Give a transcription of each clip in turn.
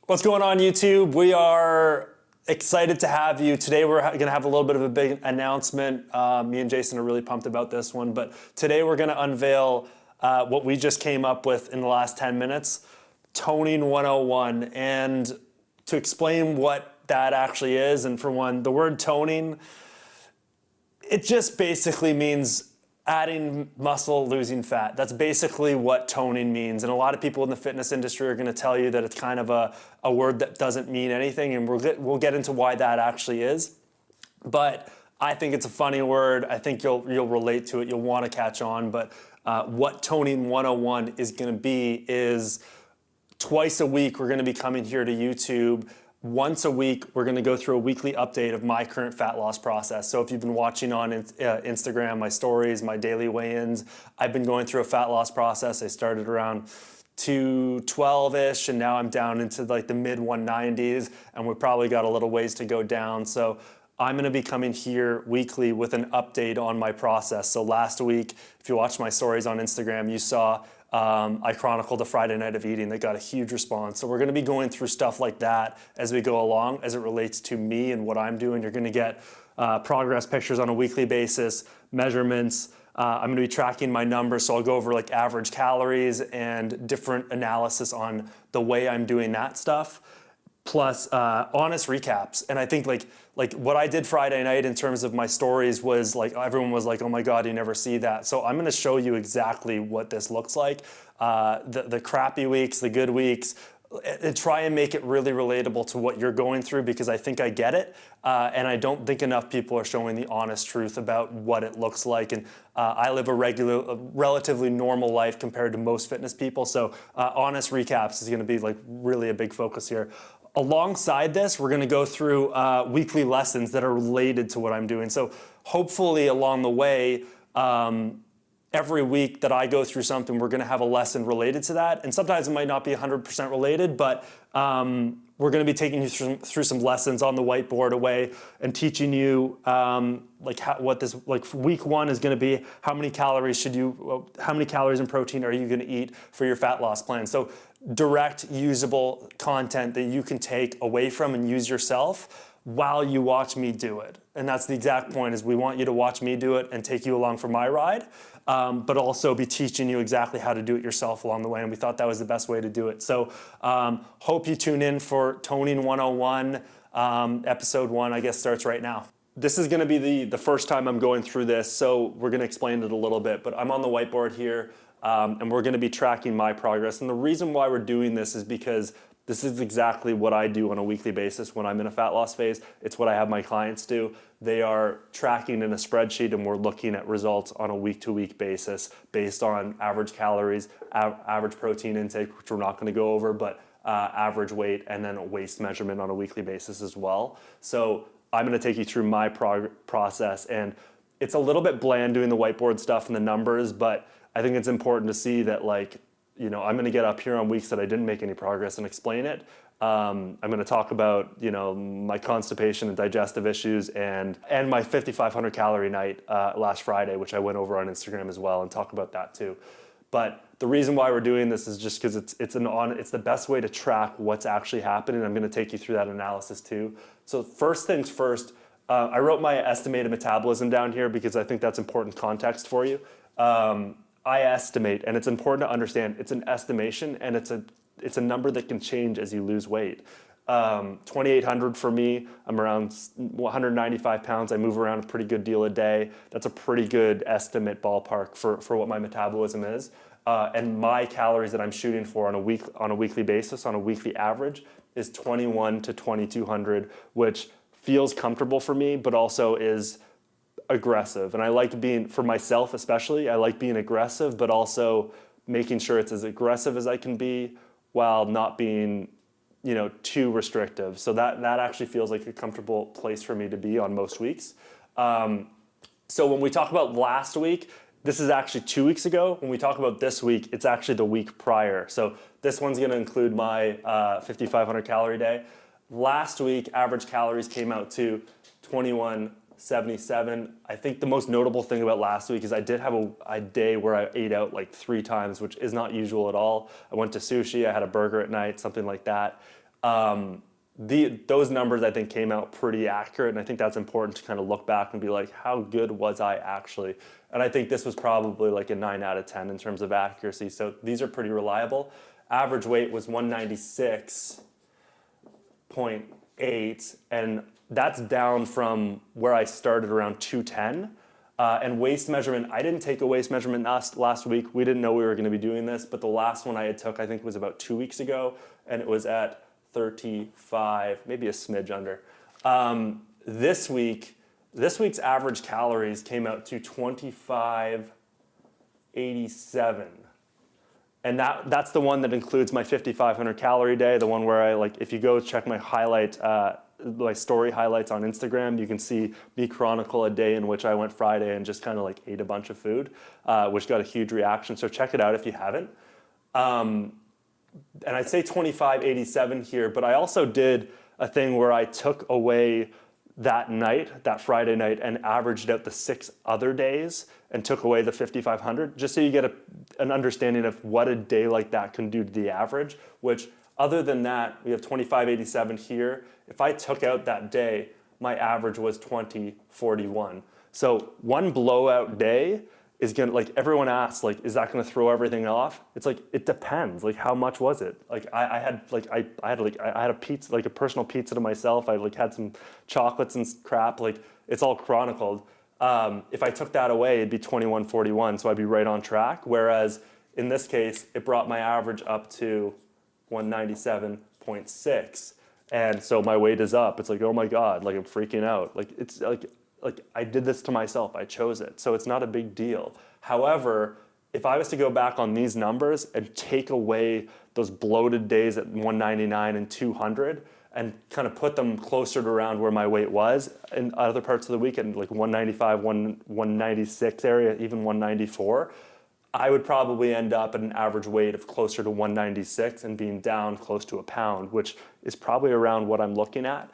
What's going on, YouTube? We are excited to have you. Today we're going to have a little bit of a big announcement. Me and Jason are really pumped about this one, but today we're going to unveil what we just came up with in the last 10 minutes, Toning 101. And to explain what that actually is, and for one, the word toning, it just basically means adding muscle, losing fat. That's basically what toning means. And a lot of people in the fitness industry are going to tell you that it's kind of a word that doesn't mean anything, and we'll get into why that actually is. But I think it's a funny word. I think you'll relate to it. You'll want to catch on. But what Toning 101 is going to be is twice a week we're going to be coming here to YouTube. Once a week, we're going to go through a weekly update of my current fat loss process. So if you've been watching on Instagram, my stories, my daily weigh-ins, I've been going through a fat loss process. I started around 212-ish, and now I'm down into like the mid 190s, and we've probably got a little ways to go down. So I'm going to be coming here weekly with an update on my process. So last week, if you watched my stories on Instagram, you saw I chronicled a Friday night of eating that got a huge response. So we're going to be going through stuff like that as we go along, as it relates to me and what I'm doing. You're going to get progress pictures on a weekly basis, measurements. I'm going to be tracking my numbers, so I'll go over like average calories and different analysis on the way I'm doing that stuff, plus honest recaps. And I think like what I did Friday night in terms of my stories was like, everyone was like, oh my God, you never see that. So I'm gonna show you exactly what this looks like. The crappy weeks, the good weeks, and try and make it really relatable to what you're going through, because I think I get it. And I don't think enough people are showing the honest truth about what it looks like. And I live a relatively normal life compared to most fitness people. So honest recaps is gonna be like really a big focus here. Alongside this, we're going to go through weekly lessons that are related to what I'm doing. So hopefully along the way, every week that I go through something, we're going to have a lesson related to that. And sometimes it might not be 100% related, but we're going to be taking you through some lessons on the whiteboard away and teaching you like week one is going to be how many calories and protein are you going to eat for your fat loss plan. So direct, usable content that you can take away from and use yourself while you watch me do it. And that's the exact point, is we want you to watch me do it and take you along for my ride, but also be teaching you exactly how to do it yourself along the way. And we thought that was the best way to do it. So hope you tune in for Toning 101. Episode 1, I guess, starts right now. This is gonna be the first time I'm going through this, so we're gonna explain it a little bit, but I'm on the whiteboard here, and we're gonna be tracking my progress. And the reason why we're doing this is because this is exactly what I do on a weekly basis when I'm in a fat loss phase. It's what I have my clients do. They are tracking in a spreadsheet, and we're looking at results on a week-to-week basis based on average calories, average protein intake, which we're not gonna go over, but average weight, and then a waist measurement on a weekly basis as well. So I'm gonna take you through my process, and it's a little bit bland doing the whiteboard stuff and the numbers, but I think it's important to see that, like, you know, I'm gonna get up here on weeks that I didn't make any progress and explain it. I'm gonna talk about, you know, my constipation and digestive issues and my 5,500 calorie night last Friday, which I went over on Instagram as well, and talk about that too. But the reason why we're doing this is just because it's the best way to track what's actually happening. I'm gonna take you through that analysis too. So first things first, I wrote my estimated metabolism down here because I think that's important context for you. I estimate, and it's important to understand, it's an estimation, and it's a number that can change as you lose weight. 2,800 for me, I'm around 195 pounds. I move around a pretty good deal a day. That's a pretty good estimate ballpark for what my metabolism is. And my calories that I'm shooting for on a weekly basis, on a weekly average, is 21 to 2,200, which feels comfortable for me, but also is aggressive. And I like being, for myself especially, I like being aggressive, but also making sure it's as aggressive as I can be while not being, you know, too restrictive. So that actually feels like a comfortable place for me to be on most weeks. So when we talk about last week, this is actually 2 weeks ago. When we talk about this week, it's actually the week prior. So this one's gonna include my 5,500 calorie day. Last week, average calories came out to 2177. I think the most notable thing about last week is I did have a day where I ate out like 3 times, which is not usual at all. I went to sushi, I had a burger at night, something like that. Those numbers I think came out pretty accurate, and I think that's important to kind of look back and be like, how good was I actually? And I think this was probably like a 9 out of 10 in terms of accuracy. So these are pretty reliable. Average weight was 196.8, and that's down from where I started around 210. And waist measurement, I didn't take a waist measurement last week. We didn't know we were going to be doing this, but the last one I had took, I think, was about 2 weeks ago, and it was at 35, maybe a smidge under. This week's average calories came out to 2587. And that's the one that includes my 5,500 calorie day, the one where I like, if you go check my my story highlights on Instagram, you can see me chronicle a day in which I went Friday and just kind of like ate a bunch of food, which got a huge reaction. So check it out if you haven't. And I'd say 2587 here, but I also did a thing where I took away that Friday night, and averaged out the 6 other days and took away the 5,500, just so you get an understanding of what a day like that can do to the average, which other than that, we have 2587 here. If I took out that day, my average was 2041. So one blowout day is gonna, like, everyone asks, like, is that gonna throw everything off? It's like, it depends. Like, how much was it? Like, I had a pizza, like a personal pizza to myself. I like had some chocolates and crap. Like, it's all chronicled. If I took that away, it'd be 2141. So I'd be right on track. Whereas in this case, it brought my average up to 197.6. And so my weight is up. It's like, oh my God, like I'm freaking out. Like, it's like I did this to myself, I chose it. So it's not a big deal. However, if I was to go back on these numbers and take away those bloated days at 199 and 200 and kind of put them closer to around where my weight was in other parts of the week, at like 195, 196 area, even 194, I would probably end up at an average weight of closer to 196 and being down close to a pound, which is probably around what I'm looking at.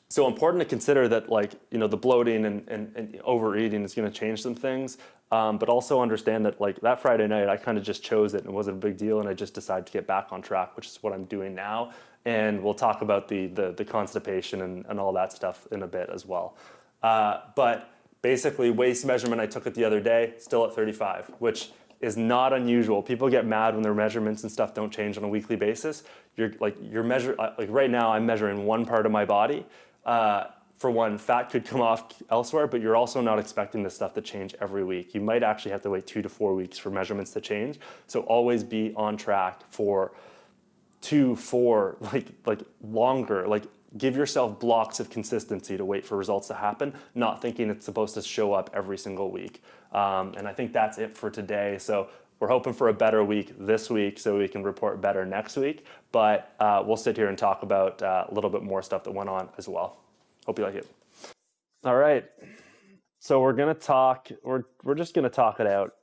So important to consider that, like, you know, the bloating and overeating is going to change some things, but also understand that, like, that Friday night I kind of just chose it and it wasn't a big deal, and I just decided to get back on track, which is what I'm doing now. And we'll talk about the constipation and all that stuff in a bit as well. But basically, waist measurement, I took it the other day, still at 35, which is not unusual. People get mad when their measurements and stuff don't change on a weekly basis. Like right now, I'm measuring one part of my body. For one, fat could come off elsewhere, but you're also not expecting this stuff to change every week. You might actually have to wait 2 to 4 weeks for measurements to change. So always be on track for 2, 4, like longer. Like, give yourself blocks of consistency to wait for results to happen, not thinking it's supposed to show up every single week. And I think that's it for today. So we're hoping for a better week this week so we can report better next week. But we'll sit here and talk about a little bit more stuff that went on as well. Hope you like it. All right. So we're going to talk, we're just going to talk it out.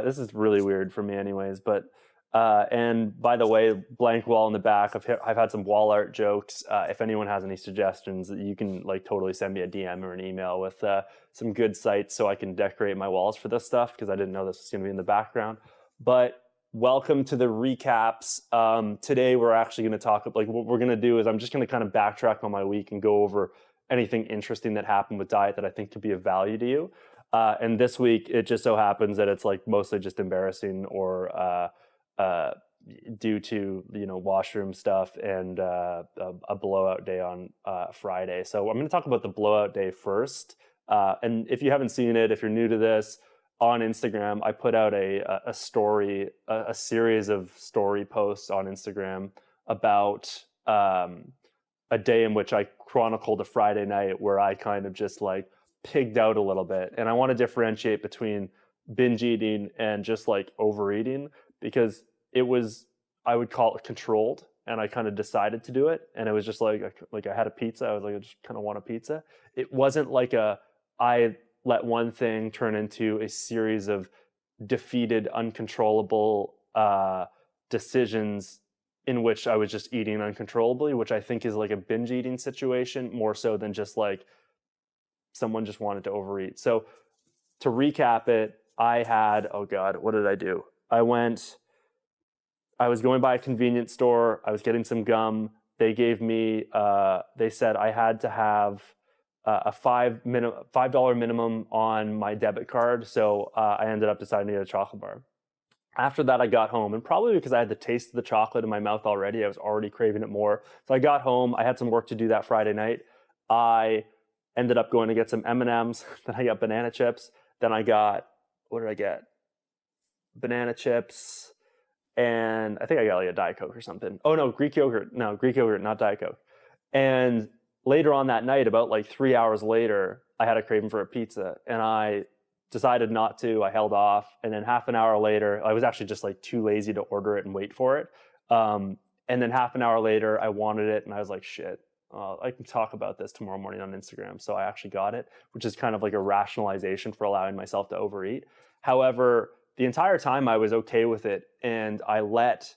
This is really weird for me anyways, but and by the way, blank wall in the back. I've had some wall art jokes. If anyone has any suggestions, you can like totally send me a DM or an email with some good sites so I can decorate my walls for this stuff, because I didn't know this was going to be in the background. But welcome to the recaps. Today we're actually going to talk, like, what we're going to do is I'm just going to kind of backtrack on my week and go over anything interesting that happened with diet that I think could be of value to you. And this week it just so happens that it's like mostly just embarrassing or due to, you know, washroom stuff and a blowout day on Friday. So I'm going to talk about the blowout day first. And if you haven't seen it, if you're new to this, on Instagram, I put out a story, a series of story posts on Instagram about a day in which I chronicled a Friday night where I kind of just like pigged out a little bit. And I want to differentiate between binge eating and just like overeating, because it was, I would call it controlled, and I kind of decided to do it. And it was just like I had a pizza. I was like, I just kind of want a pizza. It wasn't like I let one thing turn into a series of defeated, uncontrollable decisions in which I was just eating uncontrollably, which I think is like a binge eating situation more so than just like someone just wanted to overeat. So to recap it, I had, oh God, what did I do? I went I was going by a convenience store. I was getting some gum. They gave me, they said I had to have a $5 minimum on my debit card. So I ended up deciding to get a chocolate bar. After that, I got home, and probably because I had the taste of the chocolate in my mouth already, I was already craving it more. So I got home. I had some work to do that Friday night. I ended up going to get some M&Ms. Then I got banana chips. Then I got, what did I get? Banana chips. And I think I got like a Diet Coke or something. Oh no, Greek yogurt. No, Greek yogurt, not Diet Coke. And later on that night, about like 3 hours later, I had a craving for a pizza, and I decided not to. I held off, and then half an hour later, I was actually just like too lazy to order it and wait for it. And then half an hour later, I wanted it, and I was like, shit, I can talk about this tomorrow morning on Instagram. So I actually got it, which is kind of like a rationalization for allowing myself to overeat. However, the entire time I was okay with it, and I let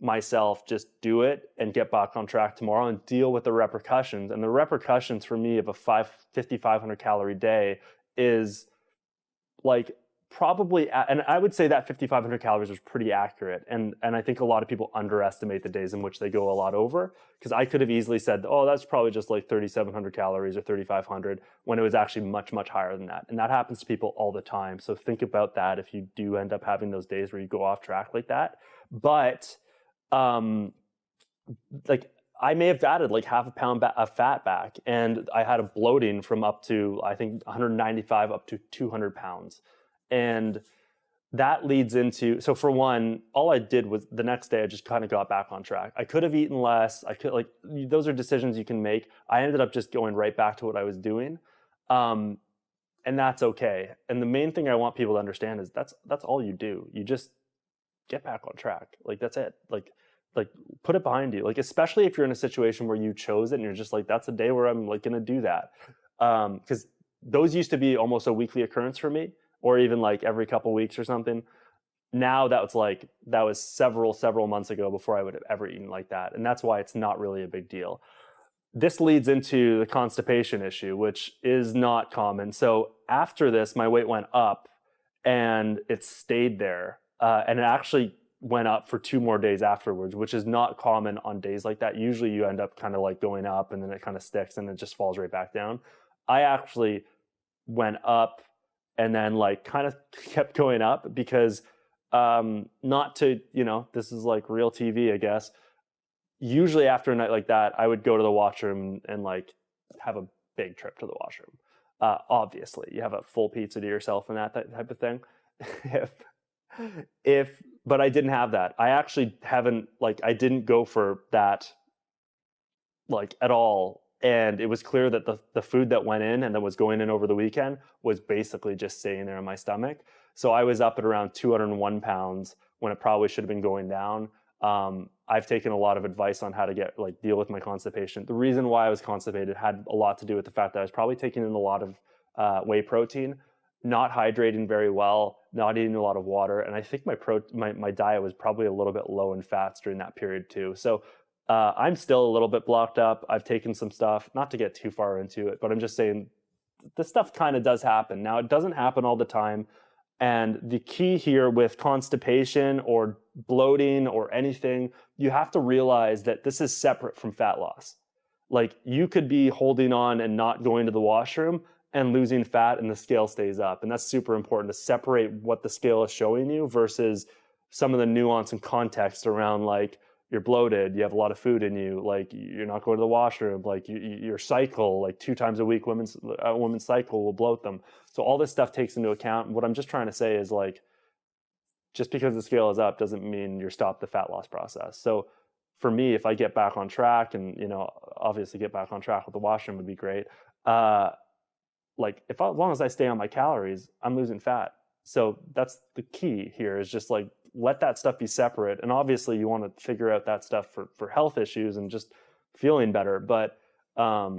myself just do it and get back on track tomorrow and deal with the repercussions. And the repercussions for me of a 5,500 calorie day is like probably, and I would say that 5,500 calories was pretty accurate. And I think a lot of people underestimate the days in which they go a lot over, because I could have easily said, oh, that's probably just like 3,700 calories or 3,500, when it was actually much, much higher than that. And that happens to people all the time. So think about that if you do end up having those days where you go off track like that. But like I may have added like half a pound of fat back, and I had a bloating from up to, I think, 195 up to 200 pounds. And that leads into, so for one, all I did was the next day I just kind of got back on track. I could have eaten less. I could, like, those are decisions you can make. I ended up just going right back to what I was doing. And that's okay. And the main thing I want people to understand is that's all you do. You just get back on track. Like, that's it. Like put it behind you. Like, especially if you're in a situation where you chose it and you're just like, that's a day where I'm like going to do that. Because those used to be almost a weekly occurrence for me, or even like every couple weeks or something. Now that was several months ago before I would have ever eaten like that. And that's why it's not really a big deal. This leads into the constipation issue, which is not common. So after this, my weight went up, and it stayed there. And it actually went up for 2 more days afterwards, which is not common on days like that. Usually you end up kind of like going up, and then it kind of sticks, and it just falls right back down. I actually went up and then like kind of kept going up because not to, this is like real TV, I guess. Usually after a night like that, I would go to the washroom and like have a big trip to the washroom. Obviously, you have a full pizza to yourself and that type of thing. But I didn't have that. I actually I didn't go for that like at all. And it was clear that the food that went in and that was going in over the weekend was basically just staying there in my stomach. So I was up at around 201 pounds when it probably should have been going down. I've taken a lot of advice on how to deal with my constipation. The reason why I was constipated had a lot to do with the fact that I was probably taking in a lot of whey protein, not hydrating very well, not eating a lot of water. And I think my diet was probably a little bit low in fats during that period too. So I'm still a little bit blocked up. I've taken some stuff, not to get too far into it, but I'm just saying this stuff kind of does happen. Now, it doesn't happen all the time. And the key here with constipation or bloating or anything, you have to realize that this is separate from fat loss. Like, you could be holding on and not going to the washroom and losing fat, and the scale stays up. And that's super important to separate what the scale is showing you versus some of the nuance and context around, like, you're bloated, you have a lot of food in you, like you're not going to the washroom, like your cycle, like 2 times a week, women's cycle will bloat them. So all this stuff takes into account. What I'm just trying to say is, like, just because the scale is up doesn't mean you're stopped the fat loss process. So for me, if I get back on track, and obviously get back on track with the washroom would be great. As long as I stay on my calories, I'm losing fat. So that's the key here, is just like, let that stuff be separate. And obviously you want to figure out that stuff for health issues and just feeling better. But I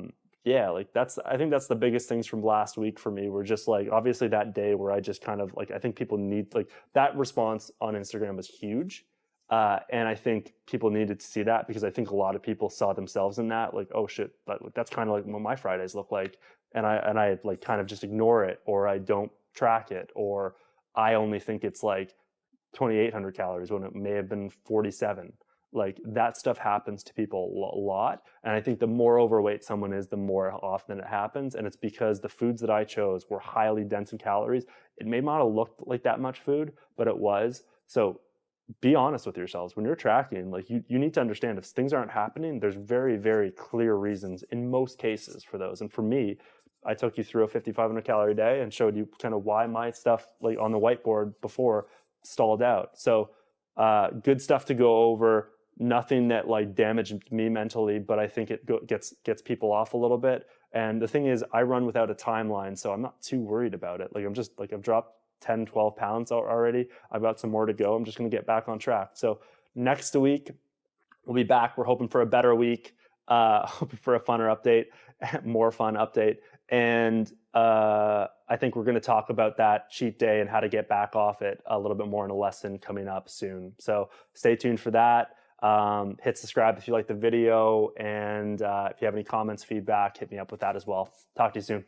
think that's the biggest things from last week for me, were just like, obviously that day where I just kind of like, I think people need, like, that response on Instagram was huge. And I think people needed to see that, because I think a lot of people saw themselves in that, like, oh shit, that's kind of like what my Fridays look like. And I like kind of just ignore it, or I don't track it, or I only think it's like 2,800 calories when it may have been 47. Like that stuff happens to people a lot. And I think the more overweight someone is, the more often it happens. And it's because the foods that I chose were highly dense in calories. It may not have looked like that much food, but it was. So be honest with yourselves. When you're tracking, like you need to understand if things aren't happening, there's very, very clear reasons in most cases for those. And for me, I took you through a 5,500 calorie day and showed you kind of why my stuff like on the whiteboard before stalled out. So good stuff to go over. Nothing that like damaged me mentally, but I think it gets people off a little bit. And the thing is, I run without a timeline, so I'm not too worried about it. Like I'm just like I've dropped 10, 12 pounds already. I've got some more to go. I'm just going to get back on track. So next week we'll be back. We're hoping for a better week, hoping for a funner update, more fun update. And I think we're going to talk about that cheat day and how to get back off it a little bit more in a lesson coming up soon. So stay tuned for that. Hit subscribe if you like the video. And if you have any comments, feedback, hit me up with that as well. Talk to you soon.